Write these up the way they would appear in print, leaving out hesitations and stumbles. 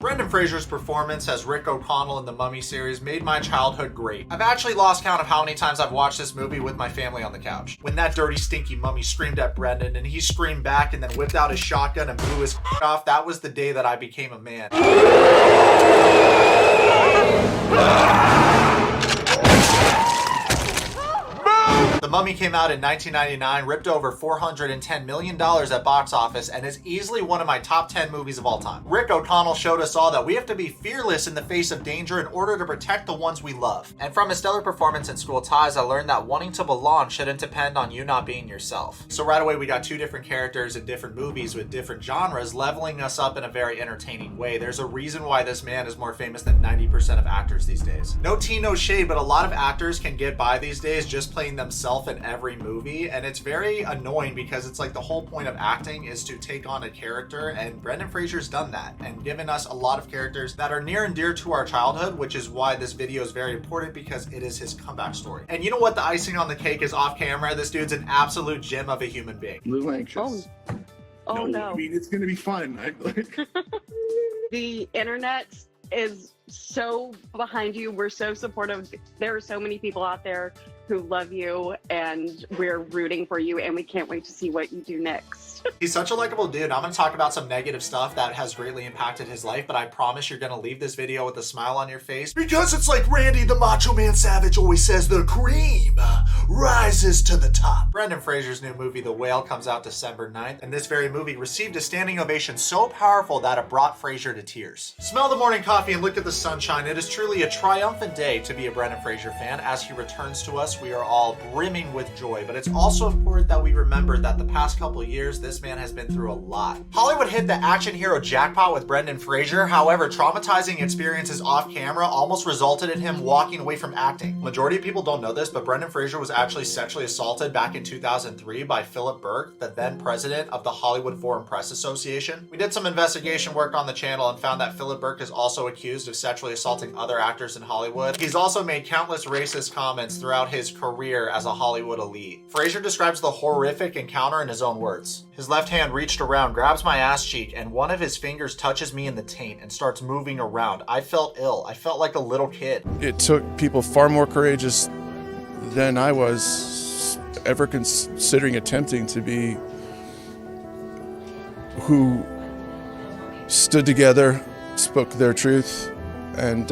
Brendan Fraser's performance as Rick O'Connell in the Mummy series made my childhood great. I've actually lost count of how many times I've watched this movie with my family on the couch. When that dirty, stinky mummy screamed at Brendan and he screamed back and then whipped out his shotgun and blew his off, that was the day that I became a man. The Mummy came out in 1999, ripped over $410 million at box office, and is easily one of my top 10 movies of all time. Rick O'Connell showed us all that we have to be fearless in the face of danger in order to protect the ones we love. And from his stellar performance in School Ties, I learned that wanting to belong shouldn't depend on you not being yourself. So right away we got two different characters in different movies with different genres, leveling us up in a very entertaining way. There's a reason why this man is more famous than 90% of actors these days. No tea, no shade, but a lot of actors can get by these days just playing themselves in every movie, and it's very annoying because it's like the whole point of acting is to take on a character, and Brendan Fraser's done that and given us a lot of characters that are near and dear to our childhood, which is why this video is very important because it is his comeback story. And you know what the icing on the cake is off camera? This dude's an absolute gem of a human being. A little anxious. Oh no. I mean, it's gonna be fun. The internet is so behind you. We're so supportive. There are so many people out there who love you, and we're rooting for you, and we can't wait to see what you do next. He's such a likable dude. I'm going to talk about some negative stuff that has greatly impacted his life, but I promise you're going to leave this video with a smile on your face. Because it's like Randy the Macho Man Savage always says, the cream rises to the top. Brendan Fraser's new movie, The Whale, comes out December 9th, and this very movie received a standing ovation so powerful that it brought Fraser to tears. Smell the morning coffee and look at the sunshine. It is truly a triumphant day to be a Brendan Fraser fan. As he returns to us, we are all brimming with joy, but it's also important that we remember that the past couple years, this man has been through a lot. Hollywood hit the action hero jackpot with Brendan Fraser. However, traumatizing experiences off camera almost resulted in him walking away from acting. Majority of people don't know this, but Brendan Fraser was actually sexually assaulted back in 2003 by Philip Burke, the then president of the Hollywood Foreign Press Association. We did some investigation work on the channel and found that Philip Burke is also accused of sexually assaulting other actors in Hollywood. He's also made countless racist comments throughout his career as a Hollywood elite. Fraser describes the horrific encounter in his own words. His left hand reached around, grabs my ass cheek, and one of his fingers touches me in the taint and starts moving around. I felt ill. I felt like a little kid. It took people far more courageous than I was ever considering attempting to be, who stood together, spoke their truth, and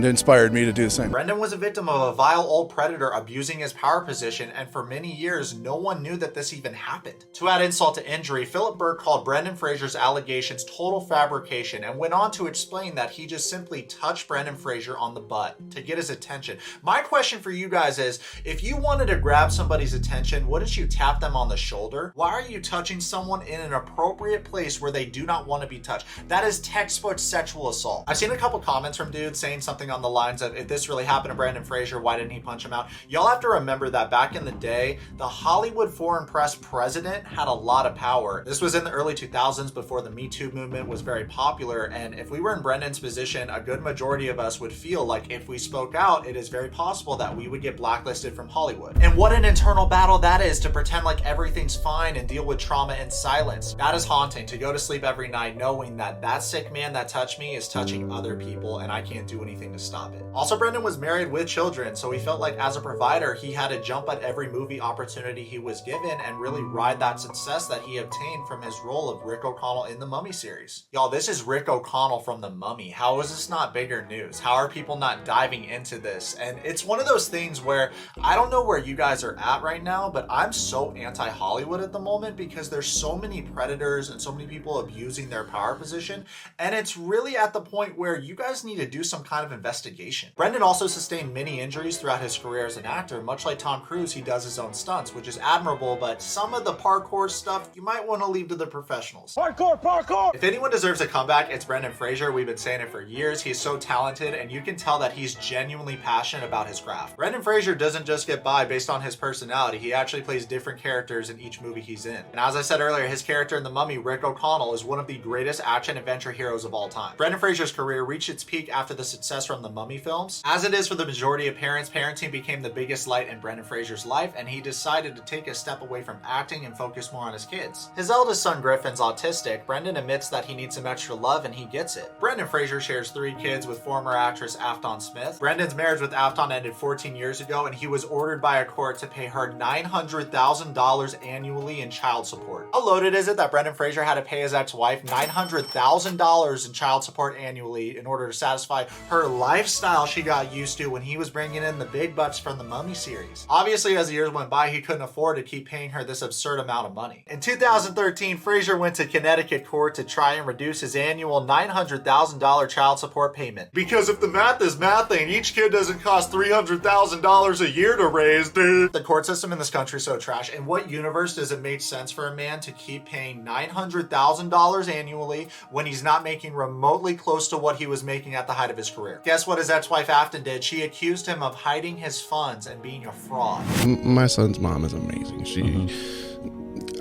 inspired me to do the same. Brendan was a victim of a vile old predator abusing his power position, and for many years, no one knew that this even happened. To add insult to injury, Philip Burke called Brendan Fraser's allegations total fabrication and went on to explain that he just simply touched Brendan Fraser on the butt to get his attention. My question for you guys is, if you wanted to grab somebody's attention, wouldn't you tap them on the shoulder? Why are you touching someone in an appropriate place where they do not want to be touched? That is textbook sexual assault. I've seen a couple comments from dudes saying something on the lines of, if this really happened to Brendan Fraser, why didn't he punch him out? Y'all have to remember that back in the day, the Hollywood Foreign Press president had a lot of power. This was in the early 2000s before the Me Too movement was very popular, and if we were in Brendan's position, a good majority of us would feel like if we spoke out, it is very possible that we would get blacklisted from Hollywood. And what an internal battle that is, to pretend like everything's fine and deal with trauma in silence. That is haunting, to go to sleep every night knowing that that sick man that touched me is touching other people and I can't do anything to stop it. Also, Brendan was married with children, so he felt like as a provider, he had to jump at every movie opportunity he was given and really ride that success that he obtained from his role of Rick O'Connell in the Mummy series. Y'all, this is Rick O'Connell from the Mummy. How is this not bigger news? How are people not diving into this? And it's one of those things where I don't know where you guys are at right now, but I'm so anti-Hollywood at the moment because there's so many predators and so many people abusing their power position, and it's really at the point where you guys need to do some kind of investigation. Brendan also sustained many injuries throughout his career as an actor. Much like Tom Cruise, he does his own stunts, which is admirable, but some of the parkour stuff you might want to leave to the professionals. Parkour! If anyone deserves a comeback, it's Brendan Fraser. We've been saying it for years. He's so talented, and you can tell that he's genuinely passionate about his craft. Brendan Fraser doesn't just get by based on his personality. He actually plays different characters in each movie he's in. And as I said earlier, his character in The Mummy, Rick O'Connell, is one of the greatest action adventure heroes of all time. Brendan Fraser's career reached its peak after the success success from the Mummy films. As it is for the majority of parents, parenting became the biggest light in Brendan Fraser's life, and he decided to take a step away from acting and focus more on his kids. His eldest son Griffin's autistic. Brendan admits that he needs some extra love, and he gets it. Brendan Fraser shares 3 kids with former actress Afton Smith. Brendan's marriage with Afton ended 14 years ago, and he was ordered by a court to pay her $900,000 annually in child support. How loaded is it that Brendan Fraser had to pay his ex-wife $900,000 in child support annually in order to satisfy her lifestyle she got used to when he was bringing in the big bucks from the Mummy series? Obviously, as the years went by, he couldn't afford to keep paying her this absurd amount of money. In 2013, Fraser went to Connecticut court to try and reduce his annual $900,000 child support payment. Because if the math is mathing, each kid doesn't cost $300,000 a year to raise, dude. The court system in this country is so trash. In what universe does it make sense for a man to keep paying $900,000 annually when he's not making remotely close to what he was making at the height of his career? Guess what his ex-wife Afton did? She accused him of hiding his funds and being a fraud. My son's mom is amazing. She,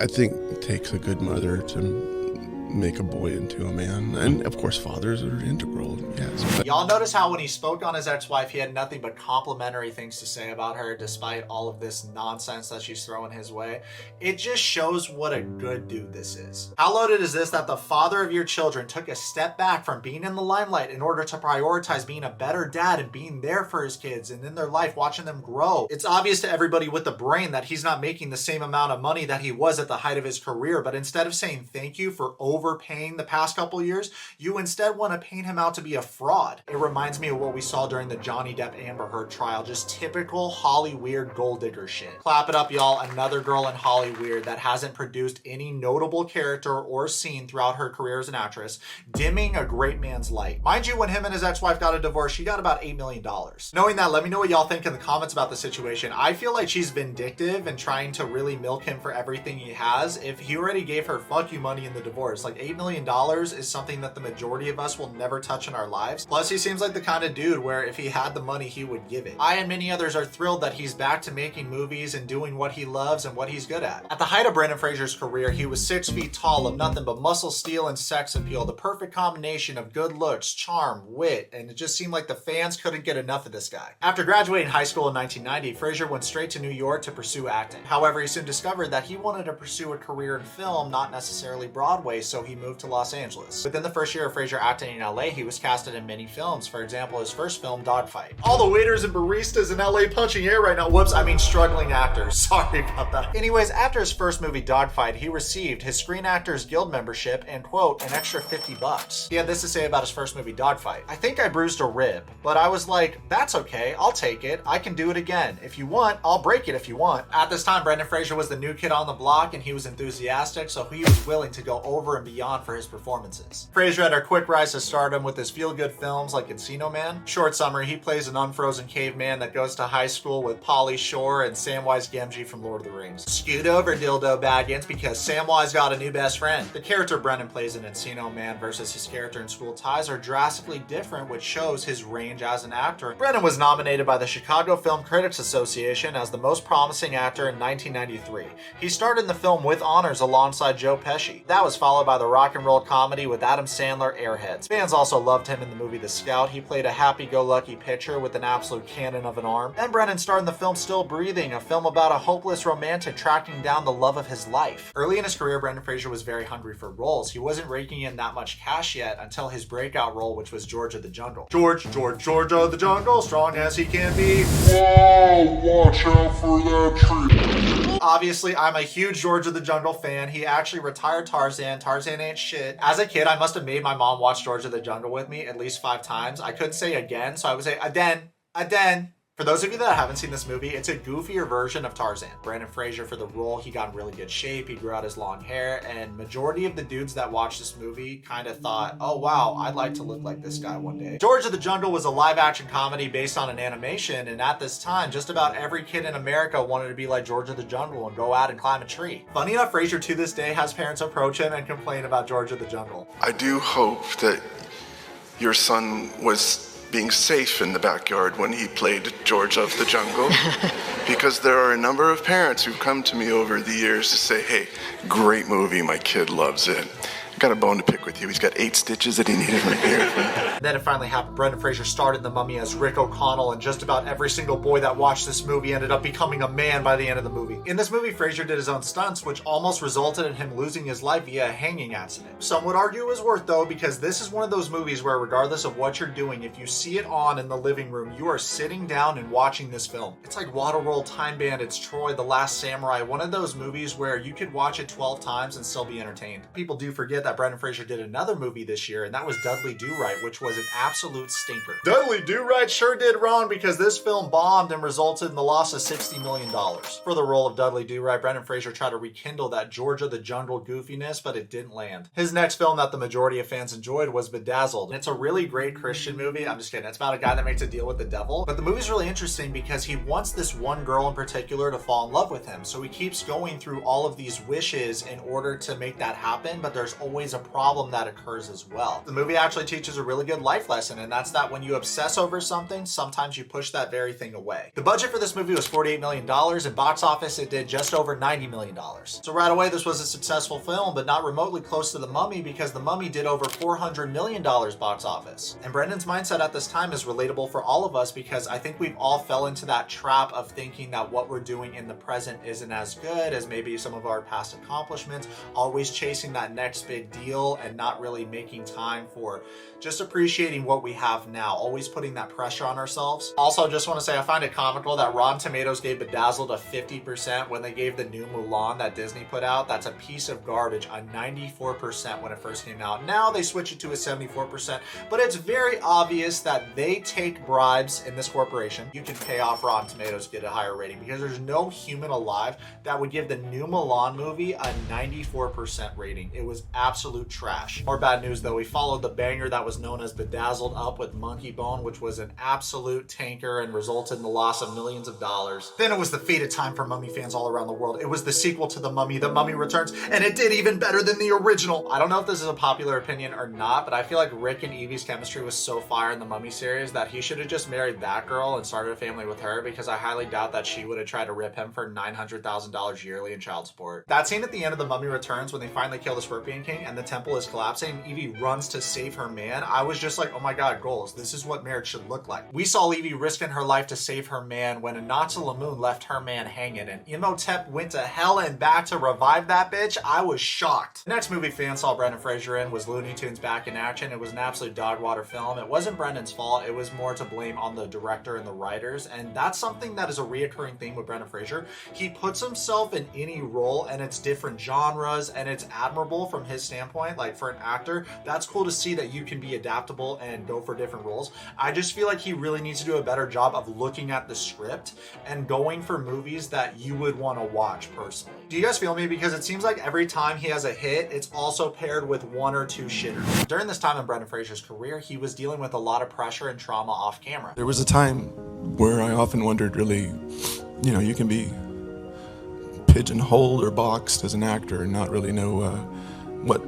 I think, takes a good mother to make a boy into a man. And of course, fathers are integral, yes. Y'all notice how when he spoke on his ex-wife, he had nothing but complimentary things to say about her, despite all of this nonsense that she's throwing his way? It just shows what a good dude this is. How loaded is this that the father of your children took a step back from being in the limelight in order to prioritize being a better dad and being there for his kids and in their life, watching them grow? It's obvious to everybody with a brain that he's not making the same amount of money that he was at the height of his career, but instead of saying thank you for overpaying the past couple years, you instead want to paint him out to be a fraud. It reminds me of what we saw during the Johnny Depp Amber Heard trial, just typical Holly Weird gold digger shit. Clap it up, y'all. Another girl in Holly Weird that hasn't produced any notable character or scene throughout her career as an actress, dimming a great man's light. Mind you, when him and his ex-wife got a divorce, she got about $8 million. Knowing that, let me know what y'all think in the comments about the situation. I feel like she's vindictive and trying to really milk him for everything he has. If he already gave her fuck you money in the divorce, like $8 million is something that the majority of us will never touch in our lives. Plus, he seems like the kind of dude where if he had the money, he would give it. I and many others are thrilled that he's back to making movies and doing what he loves and what he's good at. At the height of Brendan Fraser's career, he was 6 feet tall, of nothing but muscle, steel, and sex appeal, the perfect combination of good looks, charm, wit, and it just seemed like the fans couldn't get enough of this guy. After graduating high school in 1990, Fraser went straight to New York to pursue acting. However, he soon discovered that he wanted to pursue a career in film, not necessarily Broadway, so he moved to Los Angeles. Within the first year of Fraser acting in LA, he was casted in many films. For example, his first film, Dogfight. All the waiters and baristas in LA punching air right now. Whoops, I mean struggling actors. Sorry about that. Anyways, after his first movie, Dogfight, he received his Screen Actors Guild membership and, quote, an extra $50. He had this to say about his first movie, Dogfight. I think I bruised a rib, but I was like, that's okay, I'll take it. I can do it again. If you want, I'll break it if you want. At this time, Brendan Fraser was the new kid on the block and he was enthusiastic, so he was willing to go over and beyond for his performances. Fraser had a quick rise to stardom with his feel-good films like Encino Man. Short summary, he plays an unfrozen caveman that goes to high school with Pauly Shore and Samwise Gamgee from Lord of the Rings. Scoot over, Dildo Baggins, because Samwise got a new best friend. The character Brendan plays in Encino Man versus his character in School Ties are drastically different, which shows his range as an actor. Brendan was nominated by the Chicago Film Critics Association as the most promising actor in 1993. He starred in the film with honors alongside Joe Pesci. That was followed by the rock and roll comedy with Adam Sandler, Airheads. Fans also loved him in the movie The Scout. He played a happy-go-lucky pitcher with an absolute cannon of an arm. Then Brendan starred in the film Still Breathing, a film about a hopeless romantic tracking down the love of his life. Early in his career, Brendan Fraser was very hungry for roles. He wasn't raking in that much cash yet until his breakout role, which was George of the Jungle. George of the Jungle, strong as he can be. Whoa, watch out for that tree. Obviously, I'm a huge George of the Jungle fan. He actually retired Tarzan. Tarzan ain't shit. As a kid, I must have made my mom watch George of the Jungle with me at least 5 times. I couldn't say again, so I would say Aden. For those of you that haven't seen this movie, it's a goofier version of Tarzan. Brendan Fraser, for the role, he got in really good shape, he grew out his long hair, and majority of the dudes that watched this movie kind of thought, oh wow, I'd like to look like this guy one day. George of the Jungle was a live-action comedy based on an animation, and at this time, just about every kid in America wanted to be like George of the Jungle and go out and climb a tree. Funny enough, Fraser to this day has parents approach him and complain about George of the Jungle. I do hope that your son was being safe in the backyard when he played George of the Jungle, because there are a number of parents who've come to me over the years to say, hey, great movie, my kid loves it. got a bone to pick with you. He's got 8 stitches that he needed right here. And then it finally happened. Brendan Fraser starred in The Mummy as Rick O'Connell, and just about every single boy that watched this movie ended up becoming a man by the end of the movie. In this movie, Fraser did his own stunts, which almost resulted in him losing his life via a hanging accident. Some would argue it was worth, though, because this is one of those movies where regardless of what you're doing, if you see it on in the living room, you are sitting down and watching this film. It's like Waterworld, Time Bandits, Troy, The Last Samurai, one of those movies where you could watch it 12 times and still be entertained. People do forget that Brendan Fraser did another movie this year, and that was Dudley Do-Right, which was an absolute stinker. Dudley Do-Right sure did wrong, because this film bombed and resulted in the loss of $60 million. For the role of Dudley Do-Right, Brendan Fraser tried to rekindle that George of the Jungle goofiness, but it didn't land. His next film that the majority of fans enjoyed was Bedazzled. It's a really great Christian movie. I'm just kidding. It's about a guy that makes a deal with the devil. But the movie's really interesting because he wants this one girl in particular to fall in love with him. So he keeps going through all of these wishes in order to make that happen, but there's always a problem that occurs as well. The movie actually teaches a really good life lesson, and that's that when you obsess over something, sometimes you push that very thing away. The budget for this movie was $48 million, and box office it did just over $90 million. So right away this was a successful film, but not remotely close to The Mummy, because The Mummy did over $400 million box office. And Brendan's mindset at this time is relatable for all of us, because I think we've all fell into that trap of thinking that what we're doing in the present isn't as good as maybe some of our past accomplishments, always chasing that next big deal and not really making time for just appreciating what we have now, always putting that pressure on ourselves. Also, just want to say I find it comical that Rotten Tomatoes gave Bedazzled a 50% when they gave the new Mulan that Disney put out. That's a piece of garbage, a 94% when it first came out. Now they switch it to a 74%, but it's very obvious that they take bribes in this corporation. You can pay off Rotten Tomatoes to get a higher rating, because there's no human alive that would give the new Mulan movie a 94% rating. It was absolute trash. More bad news though, we followed the banger that was known as Bedazzled up with Monkey Bone, which was an absolute tanker and resulted in the loss of millions of dollars. Then it was the fated time for Mummy fans all around the world. It was the sequel to The Mummy, The Mummy Returns, and it did even better than the original. I don't know if this is a popular opinion or not, but I feel like Rick and Evie's chemistry was so fire in the Mummy series that he should have just married that girl and started a family with her, because I highly doubt that she would have tried to rip him for $900,000 yearly in child support. That scene at the end of The Mummy Returns when they finally kill the Scorpion King and the temple is collapsing and Evie runs to save her man, I was just like, oh my god, goals, this is what marriage should look like. We saw Evie risking her life to save her man when Anata Lamoon left her man hanging, and Imhotep went to hell and back to revive that bitch. I was shocked. The next movie fans saw Brendan Fraser in was Looney Tunes Back in Action. It was an absolute dog water film. It wasn't Brendan's fault. It was more to blame on the director and the writers, and that's something that is a reoccurring theme with Brendan Fraser. He puts himself in any role, and it's different genres, and it's admirable from his standpoint. Like, for an actor, that's cool to see that you can be adaptable and go for different roles. I just feel like he really needs to do a better job of looking at the script and going for movies that you would want to watch personally. Do you guys feel me? Because it seems like every time he has a hit, it's also paired with one or two shitters. During this time in Brendan Fraser's career, he was dealing with a lot of pressure and trauma off camera. There was a time where I often wondered, really, you can be pigeonholed or boxed as an actor and not really know what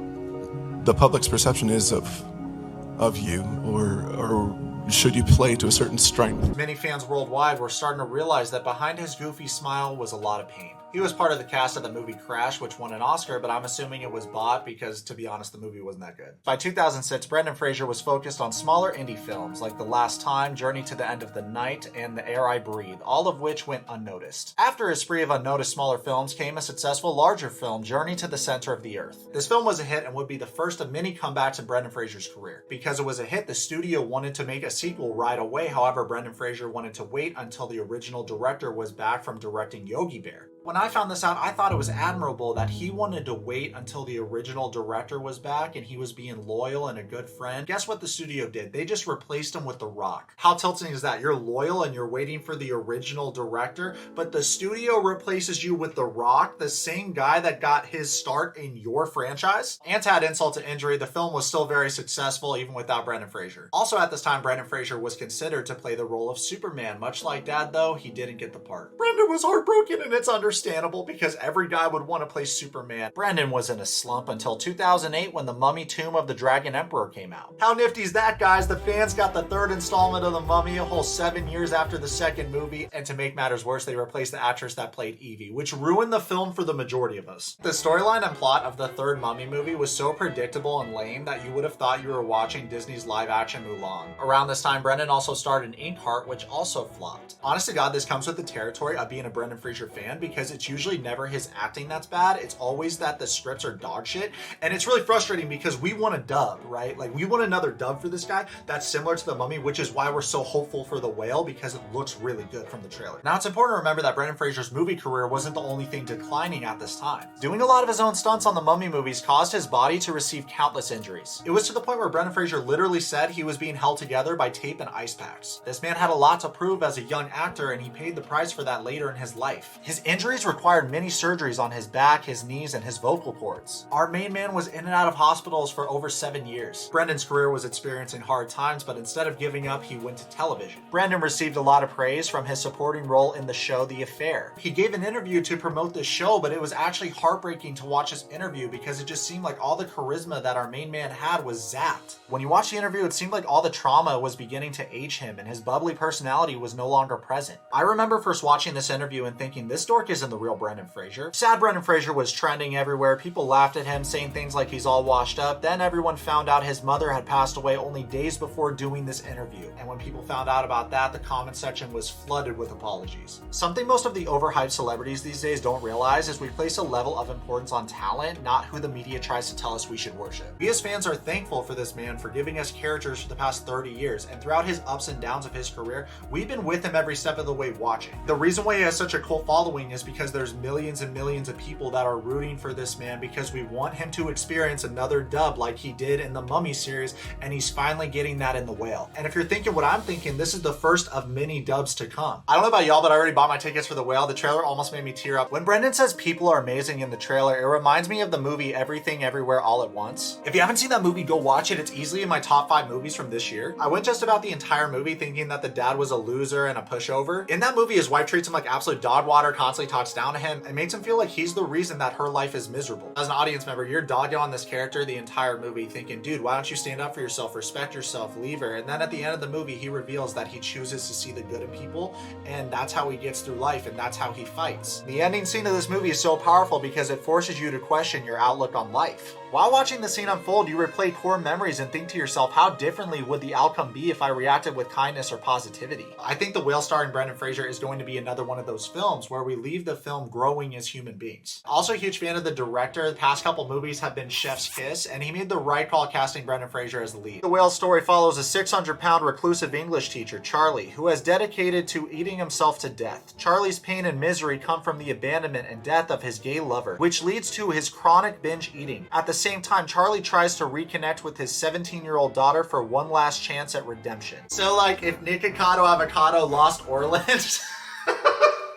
the public's perception is of you, or should you play to a certain strength. Many fans worldwide were starting to realize that behind his goofy smile was a lot of pain. He was part of the cast of the movie Crash, which won an Oscar, but I'm assuming it was bought because, to be honest, the movie wasn't that good. By 2006, Brendan Fraser was focused on smaller indie films like The Last Time, Journey to the End of the Night, and The Air I Breathe, all of which went unnoticed. After a spree of unnoticed smaller films came a successful larger film, Journey to the Center of the Earth. This film was a hit and would be the first of many comebacks in Brendan Fraser's career. Because it was a hit, the studio wanted to make a sequel right away. However, Brendan Fraser wanted to wait until the original director was back from directing Yogi Bear. When I found this out, I thought it was admirable that he wanted to wait until the original director was back and he was being loyal and a good friend. Guess what the studio did? They just replaced him with The Rock. How tilting is that? You're loyal and you're waiting for the original director, but the studio replaces you with The Rock, the same guy that got his start in your franchise? And to add insult to injury, the film was still very successful even without Brendan Fraser. Also at this time, Brendan Fraser was considered to play the role of Superman. Much like Dad though, he didn't get the part. Brendan was heartbroken, and it's understandable. understandable because every guy would want to play Superman. Brendan was in a slump until 2008 when The Mummy Tomb of the Dragon Emperor came out. How nifty is that, guys? The fans got the third installment of The Mummy a whole 7 years after the second movie, and to make matters worse, they replaced the actress that played Evie, which ruined the film for the majority of us. The storyline and plot of the third Mummy movie was so predictable and lame that you would have thought you were watching Disney's live-action Mulan. Around this time, Brendan also starred in Inkheart, which also flopped. Honest to God, this comes with the territory of being a Brendan Fraser fan because it's usually never his acting that's bad. It's always that the scripts are dog shit, and it's really frustrating because we want a dub, right? Like, we want another dub for this guy that's similar to The Mummy, which is why we're so hopeful for The Whale, because it looks really good from the trailer. Now, it's important to remember that Brendan Fraser's movie career wasn't the only thing declining at this time. Doing a lot of his own stunts on the Mummy movies caused his body to receive countless injuries. It was to the point where Brendan Fraser literally said he was being held together by tape and ice packs. This man had a lot to prove as a young actor, and he paid the price for that later in his life. His injuries required many surgeries on his back, his knees, and his vocal cords. Our main man was in and out of hospitals for over 7 years. Brendan's career was experiencing hard times, but instead of giving up, he went to television. Brendan received a lot of praise from his supporting role in the show The Affair. He gave an interview to promote the show, but it was actually heartbreaking to watch this interview because it just seemed like all the charisma that our main man had was zapped. When you watch the interview, it seemed like all the trauma was beginning to age him and his bubbly personality was no longer present. I remember first watching this interview and thinking, this dork isn't the real Brendan Fraser. Sad Brendan Fraser was trending everywhere. People laughed at him, saying things like he's all washed up. Then everyone found out his mother had passed away only days before doing this interview. And when people found out about that, the comment section was flooded with apologies. Something most of the overhyped celebrities these days don't realize is we place a level of importance on talent, not who the media tries to tell us we should worship. We as fans are thankful for this man for giving us characters for the past 30 years, and throughout his ups and downs of his career, we've been with him every step of the way watching. The reason why he has such a cult following is because there's millions and millions of people that are rooting for this man because we want him to experience another dub like he did in the Mummy series, and he's finally getting that in The Whale. And if you're thinking what I'm thinking, this is the first of many dubs to come. I don't know about y'all, but I already bought my tickets for The Whale. The trailer almost made me tear up. When Brendan says people are amazing in the trailer, it reminds me of the movie Everything Everywhere All at Once. If you haven't seen that movie, go watch it. It's easily in my top 5 movies from this year. I went just about the entire movie thinking that the dad was a loser and a pushover. In that movie, his wife treats him like absolute dog water, constantly talks down to him, and makes him feel like he's the reason that her life is miserable. As an audience member, you're dogging on this character the entire movie thinking, dude, why don't you stand up for yourself, respect yourself, leave her. And then at the end of the movie, he reveals that he chooses to see the good in people, and that's how he gets through life, and that's how he fights. The ending scene of this movie is so powerful because it forces you to question your outlook on life. While watching the scene unfold, you replay core memories and think to yourself, how differently would the outcome be if I reacted with kindness or positivity? I think The Whale starring Brendan Fraser is going to be another one of those films where we leave the film growing as human beings. Also a huge fan of the director. The past couple movies have been chef's kiss, and he made the right call casting Brendan Fraser as the lead. The Whale story follows a 600-pound reclusive English teacher, Charlie, who has dedicated to eating himself to death. Charlie's pain and misery come from the abandonment and death of his gay lover, which leads to his chronic binge eating. At the same time, Charlie tries to reconnect with his 17-year-old daughter for one last chance at redemption. So, like, if Nikocado Avocado lost Orland...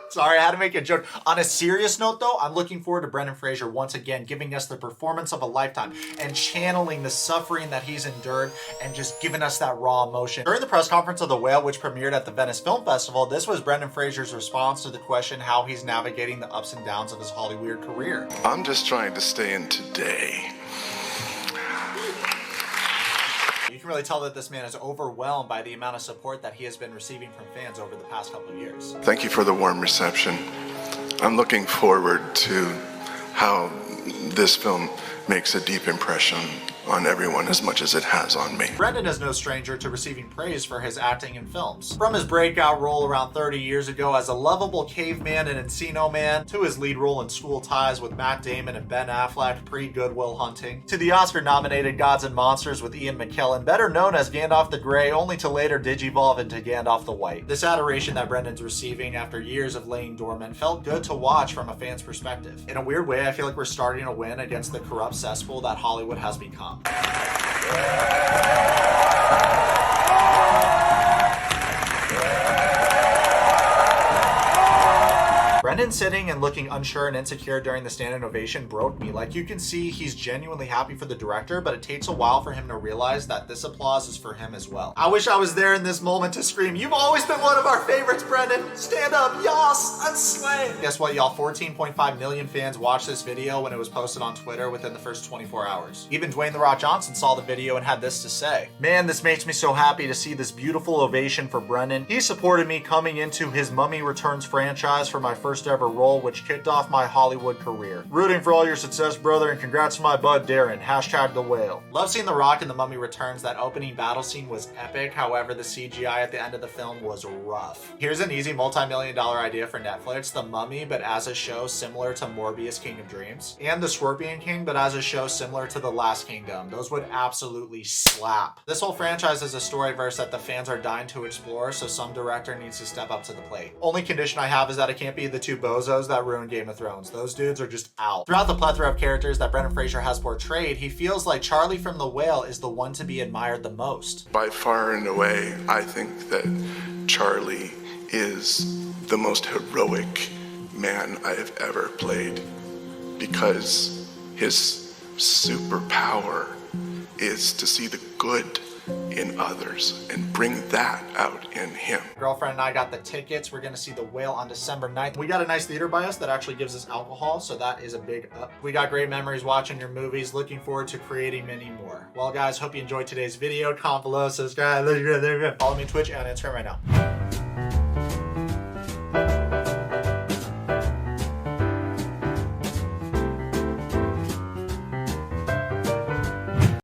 Sorry, I had to make a joke. On a serious note, though, I'm looking forward to Brendan Fraser once again giving us the performance of a lifetime and channeling the suffering that he's endured and just giving us that raw emotion. During the press conference of The Whale, which premiered at the Venice Film Festival, this was Brendan Fraser's response to the question how he's navigating the ups and downs of his Hollywood career. I'm just trying to stay in today. You can really tell that this man is overwhelmed by the amount of support that he has been receiving from fans over the past couple of years. Thank you for the warm reception. I'm looking forward to how this film makes a deep impression on everyone as much as it has on me. Brendan is no stranger to receiving praise for his acting in films. From his breakout role around 30 years ago as a lovable caveman in Encino Man, to his lead role in School Ties with Matt Damon and Ben Affleck pre-Good Will Hunting, to the Oscar-nominated Gods and Monsters with Ian McKellen, better known as Gandalf the Grey, only to later digivolve into Gandalf the White. This adoration that Brendan's receiving after years of laying dormant felt good to watch from a fan's perspective. In a weird way, I feel like we're starting to win against the corrupt cesspool that Hollywood has become. Brendan sitting and looking unsure and insecure during the standing ovation broke me. Like, you can see he's genuinely happy for the director, but it takes a while for him to realize that this applause is for him as well. I wish I was there in this moment to scream, "You've always been one of our favorites, Brendan! Stand up, yas, and slay!" Guess what, y'all? 14.5 million fans watched this video when it was posted on Twitter within the first 24 hours. Even Dwayne "The Rock" Johnson saw the video and had this to say: "Man, this makes me so happy to see this beautiful ovation for Brendan. He supported me coming into his Mummy Returns franchise for my first ever role, which kicked off my Hollywood career. Rooting for all your success, brother, and congrats to my bud Darren. Hashtag the whale." Love seeing The Rock in The Mummy Returns. That opening battle scene was epic. However, the CGI at the end of the film was rough. Here's an easy multi-million-dollar idea for Netflix: The Mummy, but as a show similar to Morbius King of Dreams, and The Scorpion King, but as a show similar to The Last Kingdom. Those would absolutely slap. This whole franchise is a storyverse that the fans are dying to explore, so some director needs to step up to the plate. Only condition I have is that it can't be the two bozos that ruined Game of Thrones. Those dudes are just out. Throughout the plethora of characters that Brendan Fraser has portrayed, he feels like Charlie from The Whale is the one to be admired the most. By far and away, I think that Charlie is the most heroic man I have ever played, because his superpower is to see the good in others and bring that out in him. Girlfriend and I got the tickets. We're going to see The Whale on December 9th. We got a nice theater by us that actually gives us alcohol, so that is a big up. We got great memories watching your movies. Looking forward to creating many more. Well, guys, hope you enjoyed today's video. Comment below, subscribe, follow me on Twitch and Instagram right now.